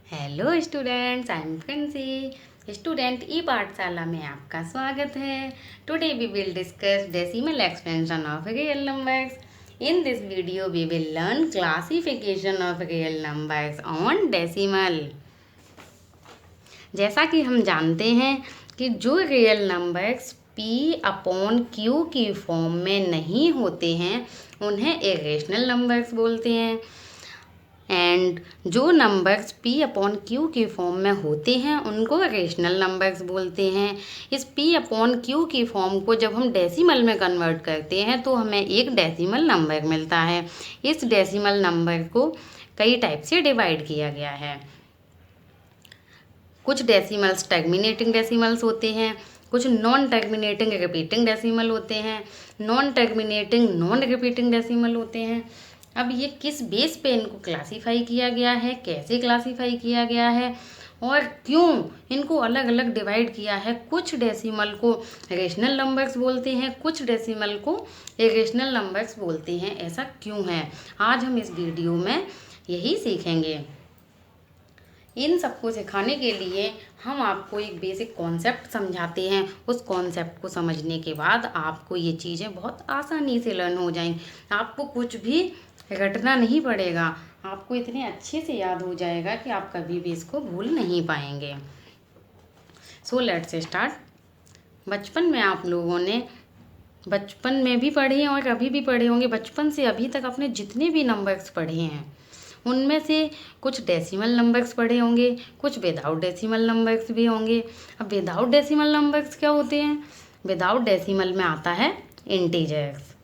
Hello students, I am Princy. Student e Pathshala में आपका स्वागत है। Today we will discuss decimal expansion of real numbers. In this video we will learn classification of real numbers on decimal. जैसा कि हम जानते हैं कि जो real numbers p upon q की फॉर्म में नहीं होते हैं उन्हें इरेशनल नंबर्स बोलते हैं, एंड जो नंबर्स p अपॉन q की फॉर्म में होते हैं उनको रेशनल नंबर्स बोलते हैं। इस p अपॉन q की फॉर्म को जब हम डेसिमल में कन्वर्ट करते हैं तो हमें एक डेसिमल नंबर मिलता है। इस डेसिमल नंबर को कई टाइप से डिवाइड किया गया है। कुछ डेसिमल्स टर्मिनेटिंग डेसिमल्स होते हैं, कुछ नॉन टर्मिनेटिंग रिपीटिंग डेसिमल होते हैं, non terminating non repeating decimal होते हैं। अब ये किस बेस पे इनको क्लासीफाई किया गया है, कैसे क्लासीफाई किया गया है और क्यों इनको अलग अलग डिवाइड किया है। कुछ डेसिमल को रेशनल नंबर्स बोलते हैं, कुछ डेसिमल को इरेशनल नंबर्स बोलते हैं। ऐसा क्यों है, आज हम इस वीडियो में यही सीखेंगे। इन सबको सिखाने के लिए हम आपको एक बेसिक कॉन्सेप्ट समझाते हैं। उस कॉन्सेप्ट को समझने के बाद आपको ये चीज़ें बहुत आसानी से लर्न हो जाएंगी। आपको कुछ भी रटना नहीं पड़ेगा, आपको इतने अच्छे से याद हो जाएगा कि आप कभी भी इसको भूल नहीं पाएंगे। So let's start. बचपन में आप लोगों ने बचपन में भी पढ़े और अभी भी पढ़े होंगे। बचपन से अभी तक आपने जितने भी नंबर्स पढ़े हैं उनमें से कुछ डेसिमल नंबर्स पढ़े होंगे, कुछ विदाउट डेसिमल नंबर्स भी होंगे। अब विदाउट डेसिमल नंबर्स क्या होते हैं? विदाउट डेसिमल में आता है इंटीजर्स।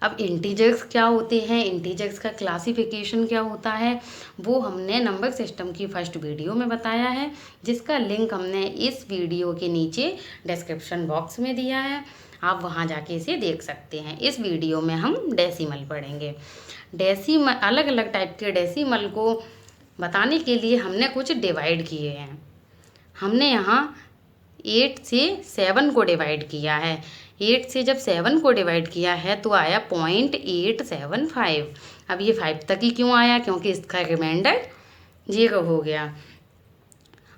अब इंटीजर्स क्या होते हैं, इंटीजर्स का क्लासिफिकेशन क्या होता है, वो हमने नंबर सिस्टम की फर्स्ट वीडियो में बताया है, जिसका लिंक हमने इस वीडियो के नीचे डिस्क्रिप्शन बॉक्स में दिया है। आप वहाँ जाके इसे देख सकते हैं। इस वीडियो में हम डेसिमल पढ़ेंगे। डेसिमल, अलग अलग टाइप के डेसिमल को बताने के लिए हमने कुछ डिवाइड किए हैं। हमने यहाँ 8 से 7 को डिवाइड किया है। 8 से जब 7 को डिवाइड किया है तो आया 0.875। अब ये 5 तक ही क्यों आया? क्योंकि इसका रिमाइंडर 0 हो गया।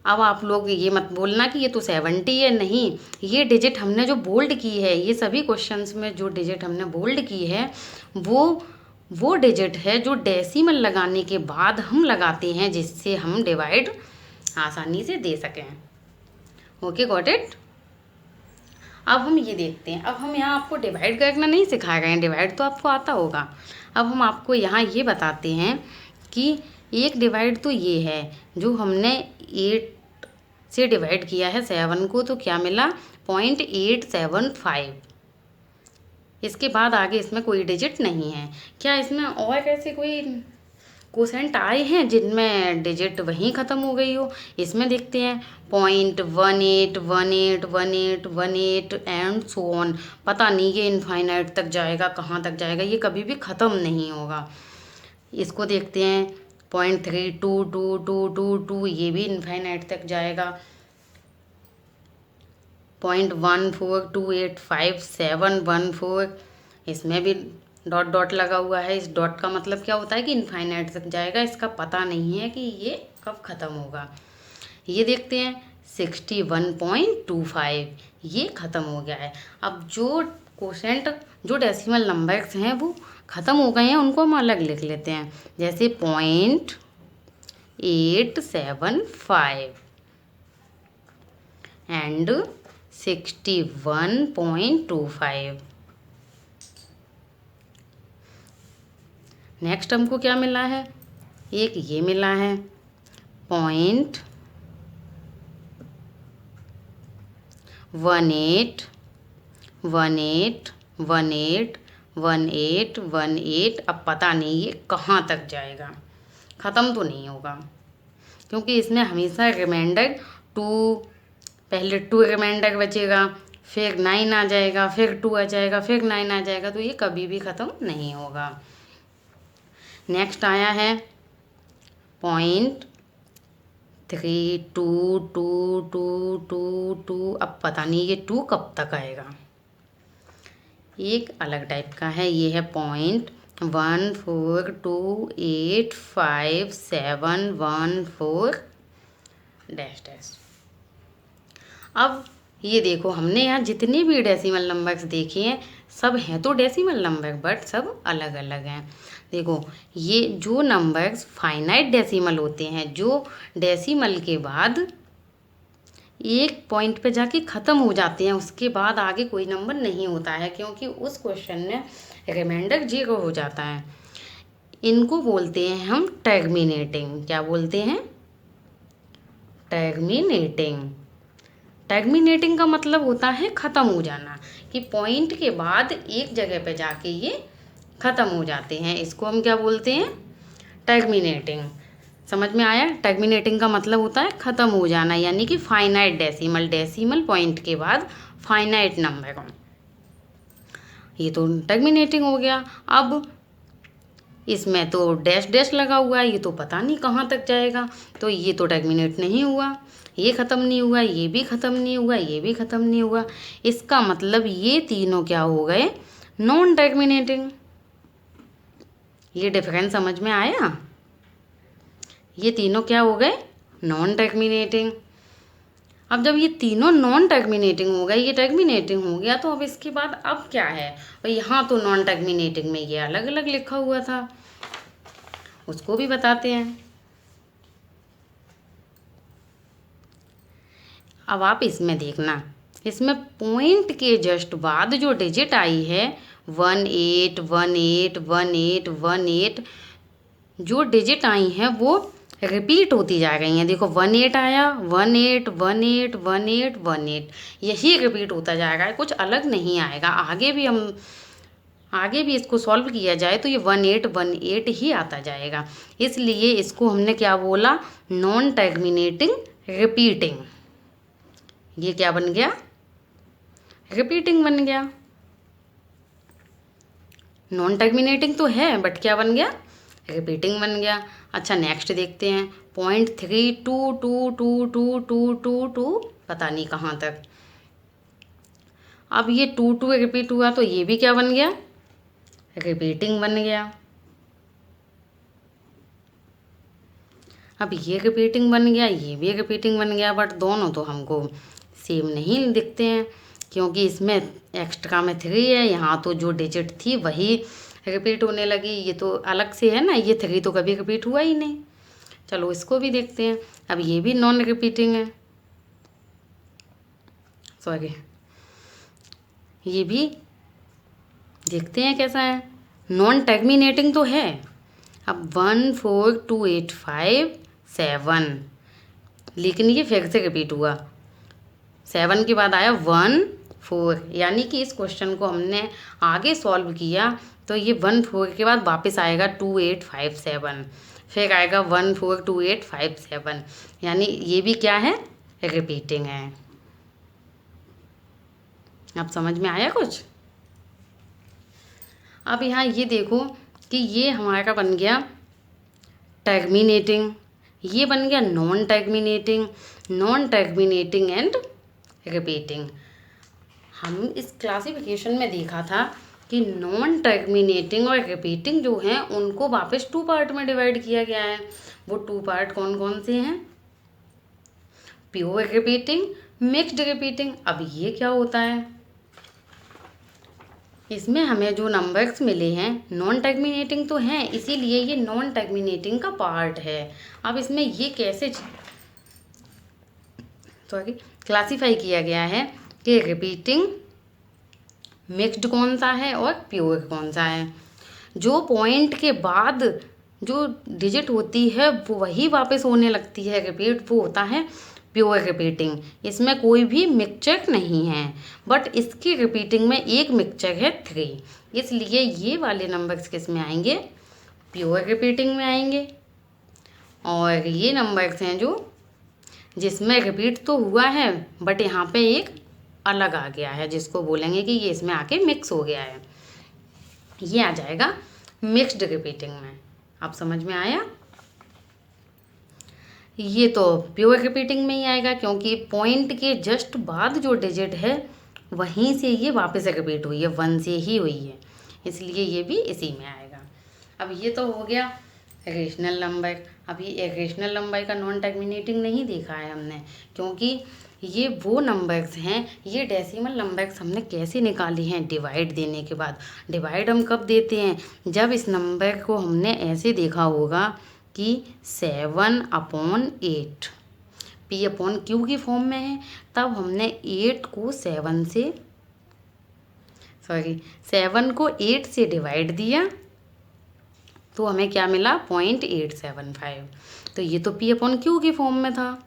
अब आप लोग ये मत बोलना कि ये तो 70 है, नहीं। ये डिजिट हमने जो बोल्ड की है, ये सभी क्वेश्चंस में जो डिजिट हमने बोल्ड की है वो डिजिट है जो डेसिमल लगाने के बाद हम लगाते हैं, जिससे हम डिवाइड आसानी से दे सकें। Okay, got it. अब हम ये देखते हैं। अब हम यहाँ आपको डिवाइड करना नहीं सिखा रहे हैं, डिवाइड तो आपको आता होगा। अब हम आपको यहाँ ये बताते हैं कि एक डिवाइड तो ये है जो हमने 8 से डिवाइड किया है 7 को, तो क्या मिला? 0.875। इसके बाद आगे इसमें कोई डिजिट नहीं है। क्या इसमें और ऐसे कोई कोसेंट आए हैं जिनमें डिजिट वहीं ख़त्म हो गई हो? इसमें देखते हैं 0.18181818 एंड सो ऑन। पता नहीं ये इनफाइनाइट तक जाएगा, कहाँ तक जाएगा, ये कभी भी ख़त्म नहीं होगा। इसको देखते हैं 0.322222, ये भी इनफाइनाइट तक जाएगा। 0.14285714, इसमें भी डॉट डॉट लगा हुआ है। इस डॉट का मतलब क्या होता है कि इनफाइनाइट तक जाएगा, इसका पता नहीं है कि ये कब ख़त्म होगा। ये देखते हैं 61.25, ये ख़त्म हो गया है। अब जो कोसेंट, जो डेसिमल नंबर्स हैं वो ख़त्म हो गए हैं, उनको हम अलग लिख लेते हैं। जैसे 0.875 एंड 61.25। नेक्स्ट हमको क्या मिला है? एक ये मिला है 0.18181818। अब पता नहीं ये कहाँ तक जाएगा, ख़त्म तो नहीं होगा, क्योंकि इसमें हमेशा रिमाइंडर 2, पहले 2 रिमाइंडर बचेगा, फिर 9 आ जाएगा, फिर 2 आ जाएगा, फिर 9 आ जाएगा, तो ये कभी भी ख़त्म नहीं होगा। नेक्स्ट आया है 0.322222। अब पता नहीं ये 2 कब तक आएगा। एक अलग टाइप का है, ये है 14285714 डैश डैश। अब ये देखो, हमने यहाँ जितने भी डेसिमल नंबर्स देखे हैं सब हैं तो डेसिमल नंबर, बट सब अलग अलग हैं। देखो, ये जो नंबर्स फाइनाइट डेसिमल होते हैं, जो डेसिमल के बाद एक पॉइंट पे जाके ख़त्म हो जाते हैं, उसके बाद आगे कोई नंबर नहीं होता है, क्योंकि उस क्वेश्चन में रिमाइंडर 0 हो जाता है। इनको बोलते हैं हम टर्मिनेटिंग। क्या बोलते हैं? टर्मिनेटिंग। टर्मिनेटिंग का मतलब होता है ख़त्म हो जाना, कि पॉइंट के बाद एक जगह पे जाके ये ख़त्म हो जाते हैं। इसको हम क्या बोलते हैं? टर्मिनेटिंग। समझ में आया? टर्मिनेटिंग का मतलब होता है ख़त्म हो जाना, यानी कि फाइनाइट डेसिमल, डेसिमल पॉइंट के बाद फाइनाइट नंबर, ये तो टर्मिनेटिंग हो गया। अब इसमें तो डैश डैश लगा हुआ है, ये तो पता नहीं कहाँ तक जाएगा, तो ये तो टर्मिनेट नहीं हुआ, ये ख़त्म नहीं हुआ, ये भी ख़त्म नहीं हुआ, ये भी ख़त्म नहीं हुआ। इसका मतलब ये तीनों क्या हो गए? Non terminating. ये डिफरेंस समझ में आया? ये तीनों क्या हो गए? Non terminating. अब जब ये तीनों नॉन टर्मिनेटिंग हो गए, ये टर्मिनेटिंग हो गया, तो अब इसके बाद अब क्या है? और यहाँ तो नॉन टर्मिनेटिंग में ये अलग अलग लिखा हुआ था, उसको भी बताते हैं। अब आप इसमें देखना, इसमें पॉइंट के जस्ट बाद जो डिजिट आई है 18181818, जो डिजिट आई हैं वो रिपीट होती जा रही हैं। देखो 18 आया, 18181818, यही रिपीट होता जाएगा, कुछ अलग नहीं आएगा। आगे भी इसको सॉल्व किया जाए तो ये 1818 ही आता जाएगा। इसलिए इसको हमने क्या बोला? Non terminating repeating. ये क्या बन गया? रिपीटिंग बन गया। नॉन टर्मिनेटिंग तो है, बट क्या बन गया? रिपीटिंग बन गया। अच्छा, नेक्स्ट देखते हैं। 0.32222222, पता नहीं कहाँ तक। अब ये 2 रिपीट हुआ, तो ये भी क्या बन गया? रिपीटिंग बन गया। अब ये रिपीटिंग बन गया, ये भी रिपीटिंग बन गया, बट दोनों तो हमको सेम नहीं दिखते हैं, क्योंकि इसमें एक्स्ट्रा में 3 है, यहाँ तो जो डिजिट थी वही रिपीट होने लगी। ये तो अलग से है ना, ये 3 तो कभी रिपीट हुआ ही नहीं। चलो इसको भी देखते हैं। अब ये भी नॉन रिपीटिंग है, सॉरी, ये भी देखते हैं कैसा है। नॉन टर्मिनेटिंग तो है। अब 14285 लेकिन ये फिर से रिपीट हुआ, 7 के बाद आया 14, यानी कि इस क्वेश्चन को हमने आगे सॉल्व किया तो ये 14 के बाद वापस आएगा 2857, फिर आएगा 142857, यानी ये भी क्या है? रिपीटिंग है। अब समझ में आया कुछ? अब यहाँ ये देखो कि ये हमारा बन गया टर्मिनेटिंग, ये बन गया non terminating, non terminating and repeating. हम इस क्लासिफिकेशन में देखा था कि नॉन टर्मिनेटिंग और रिपीटिंग जो हैं उनको वापस 2 पार्ट में डिवाइड किया गया है। वो 2 पार्ट कौन कौन से हैं? Pure repeating, mixed repeating. अब ये क्या होता है? इसमें हमें जो नंबर्स मिले हैं नॉन टर्मिनेटिंग तो हैं, इसीलिए ये नॉन टर्मिनेटिंग का पार्ट है। अब इसमें ये कैसे क्लासीफाई किया गया है कि रिपीटिंग, मिक्स्ड कौन सा है और प्योर कौन सा है। जो पॉइंट के बाद जो डिजिट होती है वो वही वापस होने लगती है रिपीट, वो होता है प्योर रिपीटिंग। इसमें कोई भी मिक्सचर नहीं है, बट इसकी रिपीटिंग में एक मिक्सचर है 3, इसलिए ये वाले नंबर्स किस में आएंगे? प्योर रिपीटिंग में आएंगे। और ये नंबर्स हैं जो जिसमें रिपीट तो हुआ है बट यहाँ पे एक अलग आ गया है, जिसको बोलेंगे कि ये इसमें आके मिक्स हो गया है, ये आ जाएगा मिक्स्ड रिपीटिंग में। आप समझ में आया? ये तो प्योर रिपीटिंग में ही आएगा, क्योंकि पॉइंट के जस्ट बाद जो डिजिट है वहीं से ये वापस रिपीट हुई है, 1 से ही हुई है, इसलिए ये भी इसी में आएगा। अब ये तो हो गया रेशनल नंबर। अभी एक रेशनल नंबर का नॉन टर्मिनेटिंग नहीं देखा है हमने, क्योंकि ये वो नंबर्स हैं, ये डेसिमल नंबर्स हमने कैसे निकाले हैं, डिवाइड देने के बाद। डिवाइड हम कब देते हैं, जब इस नंबर को हमने ऐसे देखा होगा कि 7/8 P/Q की फॉर्म में है, तब हमने 8 को 7 को 8 से डिवाइड दिया तो हमें क्या मिला 0.875। तो ये तो P/Q की फॉर्म में था।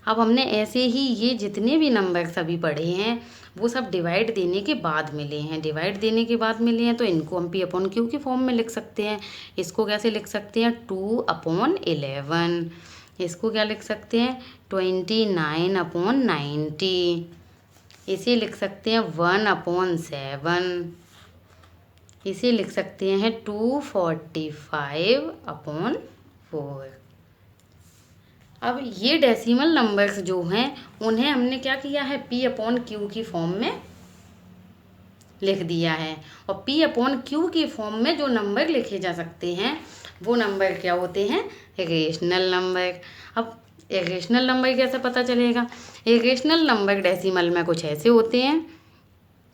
अब हमने ऐसे ही ये जितने भी नंबर्स अभी पढ़े हैं वो सब डिवाइड देने के बाद मिले हैं। डिवाइड देने के बाद मिले हैं तो इनको हम P/Q की फॉर्म में लिख सकते हैं। इसको कैसे लिख सकते हैं, 2/11। इसको क्या लिख सकते हैं, 29/90। इसे लिख सकते हैं 1/7। इसे लिख सकते हैं 245/4। अब ये डेसिमल नंबर्स जो हैं उन्हें हमने क्या किया है, P/Q की फॉर्म में लिख दिया है। और P/Q की फॉर्म में जो नंबर लिखे जा सकते हैं वो नंबर क्या होते हैं, रेशनल नंबर। अब रेशनल नंबर कैसे पता चलेगा, रेशनल नंबर डेसिमल में कुछ ऐसे होते हैं,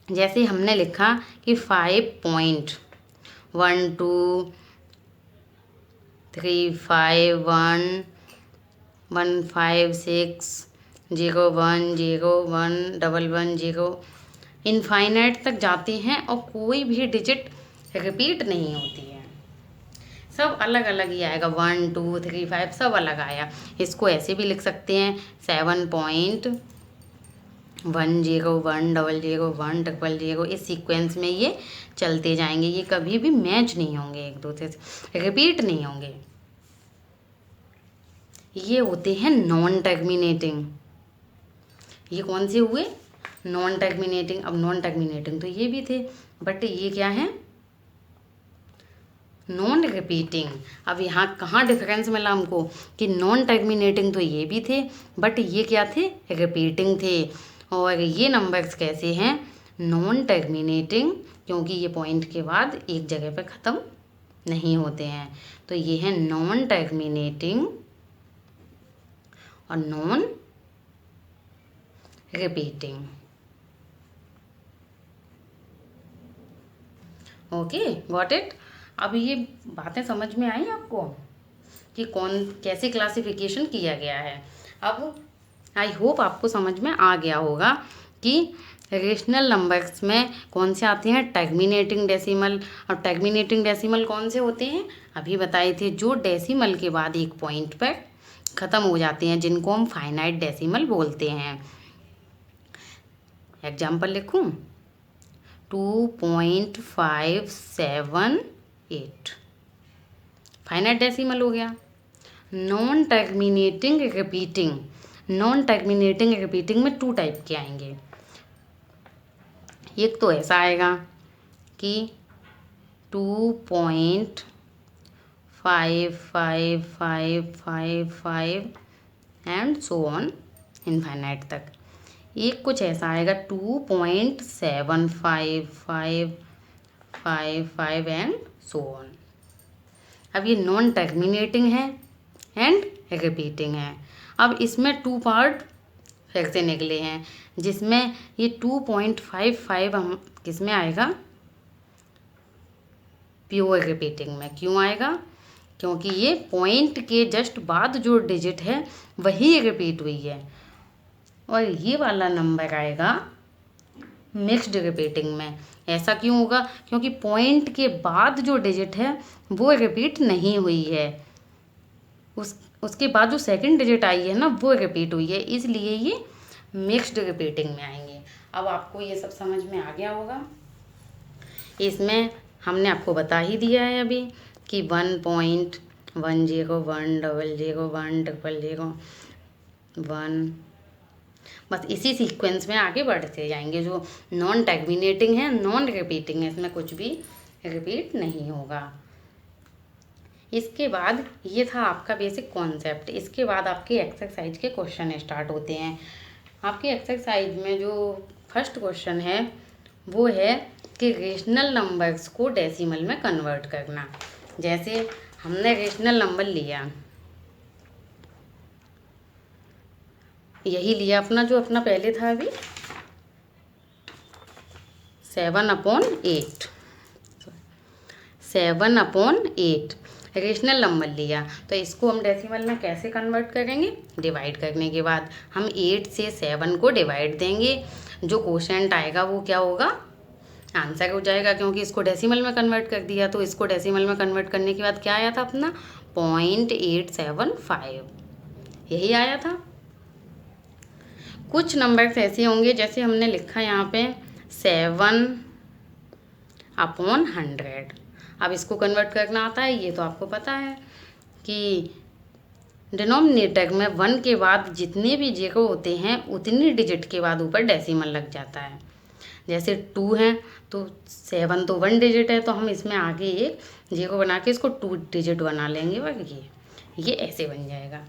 जैसे हमने लिखा कि 5.12351156011011110 इनफाइनाइट तक जाते हैं और कोई भी डिजिट रिपीट नहीं होती है, सब अलग अलग ही आएगा। 1 2 3 5 सब अलग आया। इसको ऐसे भी लिख सकते हैं 7.101001000 इस सीक्वेंस में ये चलते जाएंगे, ये कभी भी मैच नहीं होंगे, एक दूसरे से रिपीट नहीं होंगे। ये होते हैं नॉन टर्मिनेटिंग। ये कौन से हुए, नॉन टर्मिनेटिंग। अब नॉन टर्मिनेटिंग तो ये भी थे, बट ये क्या है, नॉन रिपीटिंग। अब यहाँ कहाँ डिफरेंस मिला हमको कि नॉन टर्मिनेटिंग तो ये भी थे, बट ये क्या थे, रिपीटिंग थे। और ये नंबर्स कैसे हैं, नॉन टर्मिनेटिंग, क्योंकि ये पॉइंट के बाद एक जगह पर ख़त्म नहीं होते हैं। तो ये है नॉन टर्मिनेटिंग और non repeating. Okay, got it. अब ये बातें समझ में आई आपको कि कौन कैसे क्लासिफिकेशन किया गया है। अब आई होप आपको समझ में आ गया होगा कि रेशनल नंबर्स में कौन से आते हैं, टर्मिनेटिंग डेसिमल। और टर्मिनेटिंग डेसिमल कौन से होते हैं, अभी बताए थे, जो डेसिमल के बाद एक पॉइंट पर ख़त्म हो जाते हैं, जिनको हम फाइनाइट डेसिमल बोलते हैं। एग्जाम्पल लिखूं, 2.578 फाइनाइट डेसिमल हो गया। Non terminating repeating, non terminating repeating में 2 टाइप के आएंगे। एक तो ऐसा आएगा कि 2.55555 एंड सो ऑन इनफाइनाइट तक। एक कुछ ऐसा आएगा 2.75555 एंड सो ऑन। अब ये नॉन टर्मिनेटिंग है एंड रिपीटिंग है। अब इसमें 2 पार्ट फिर से निकले हैं, जिसमें ये 2.55 हम किस में आएगा, प्योर रिपीटिंग में। क्यों आएगा, क्योंकि ये पॉइंट के जस्ट बाद जो डिजिट है वही रिपीट हुई है। और ये वाला नंबर आएगा मिक्स्ड रिपीटिंग में। ऐसा क्यों होगा, क्योंकि पॉइंट के बाद जो डिजिट है वो रिपीट नहीं हुई है, उसके बाद जो सेकंड डिजिट आई है ना वो रिपीट हुई है, इसलिए ये मिक्स्ड रिपीटिंग में आएंगे। अब आपको ये सब समझ में आ गया होगा। इसमें हमने आपको बता ही दिया है अभी कि 1.101001001 बस इसी सीक्वेंस में आगे बढ़ते जाएंगे। जो नॉन टर्मिनेटिंग है, नॉन रिपीटिंग है, इसमें कुछ भी रिपीट नहीं होगा। इसके बाद ये था आपका बेसिक कॉन्सेप्ट। इसके बाद आपके एक्सरसाइज के क्वेश्चन स्टार्ट होते हैं। आपके एक्सरसाइज में जो फर्स्ट क्वेश्चन है वो है कि रेशनल नंबर्स को डेसिमल में कन्वर्ट करना। जैसे हमने रेशनल नंबर लिया, यही लिया अपना जो अपना पहले था अभी 7/8, 7/8 रेशनल नंबर लिया। तो इसको हम डेसिमल में कैसे कन्वर्ट करेंगे? डिवाइड करने के बाद हम 8 से 7 को डिवाइड देंगे, जो कोशेंट आएगा वो क्या होगा? आंसर हो जाएगा, क्योंकि इसको डेसिमल में कन्वर्ट कर दिया। तो इसको डेसिमल में कन्वर्ट करने के बाद क्या आया था अपना 0.875, यही आया था। कुछ नंबर्स ऐसे होंगे जैसे हमने लिखा यहाँ पे 7/100। अब इसको कन्वर्ट करना आता है, ये तो आपको पता है कि डिनोमिनेटर में 1 के बाद जितने भी जीरो होते हैं उतनी डिजिट के बाद ऊपर डेसिमल लग जाता है। जैसे 2 है तो 7 तो 1 डिजिट है, तो हम इसमें आगे एक जीरो बना के इसको 2 डिजिट बना लेंगे, बस ये ऐसे बन जाएगा।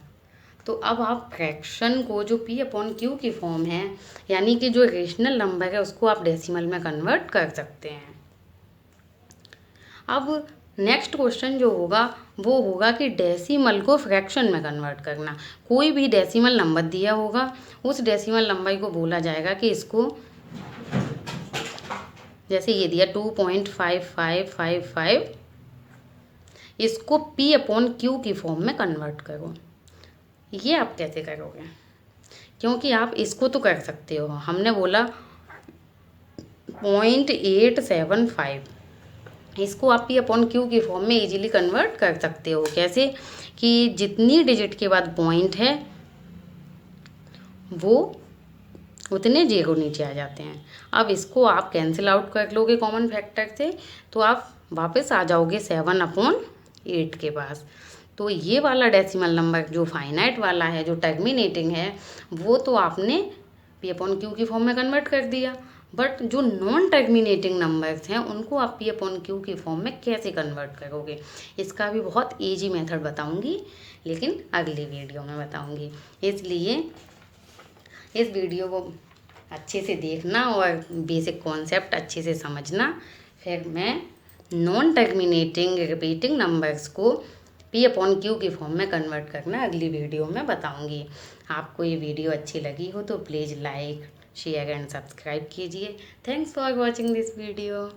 तो अब आप फ्रैक्शन को जो P/Q की फॉर्म है, यानी कि जो रेशनल नंबर है, उसको आप डेसिमल में कन्वर्ट कर सकते हैं। अब नेक्स्ट क्वेश्चन जो होगा वो होगा कि डेसिमल को फ्रैक्शन में कन्वर्ट करना। कोई भी डेसिमल नंबर दिया होगा, उस डेसिमल नंबर को बोला जाएगा कि इसको, जैसे ये दिया 2.5555, इसको P/Q की फॉर्म में कन्वर्ट करो। ये आप कैसे करोगे? क्योंकि आप इसको तो कर सकते हो, हमने बोला 0.875, इसको आप P/Q की फॉर्म में इजीली कन्वर्ट कर सकते हो। कैसे? कि जितनी डिजिट के बाद पॉइंट है वो उतने जीरो नीचे आ जाते हैं। अब इसको आप कैंसिल आउट कर लोगे कॉमन फैक्टर से, तो आप वापस आ जाओगे 7/8 के पास। तो ये वाला डेसिमल नंबर जो फाइनाइट वाला है, जो टर्मिनेटिंग है, वो तो आपने P/Q की फॉर्म में कन्वर्ट कर दिया। बट जो नॉन टर्मिनेटिंग नंबर्स हैं उनको आप P/Q की फॉर्म में कैसे कन्वर्ट करोगे, इसका भी बहुत ईजी मेथड बताऊंगी, लेकिन अगली वीडियो में बताऊंगी। इसलिए इस वीडियो को अच्छे से देखना और बेसिक कॉन्सेप्ट अच्छे से समझना। फिर मैं नॉन टर्मिनेटिंग रिपीटिंग नंबर्स को P/Q की फॉर्म में कन्वर्ट करना अगली वीडियो में बताऊंगी। आपको ये वीडियो अच्छी लगी हो तो please like, share and subscribe कीजिए। Thanks for watching this video.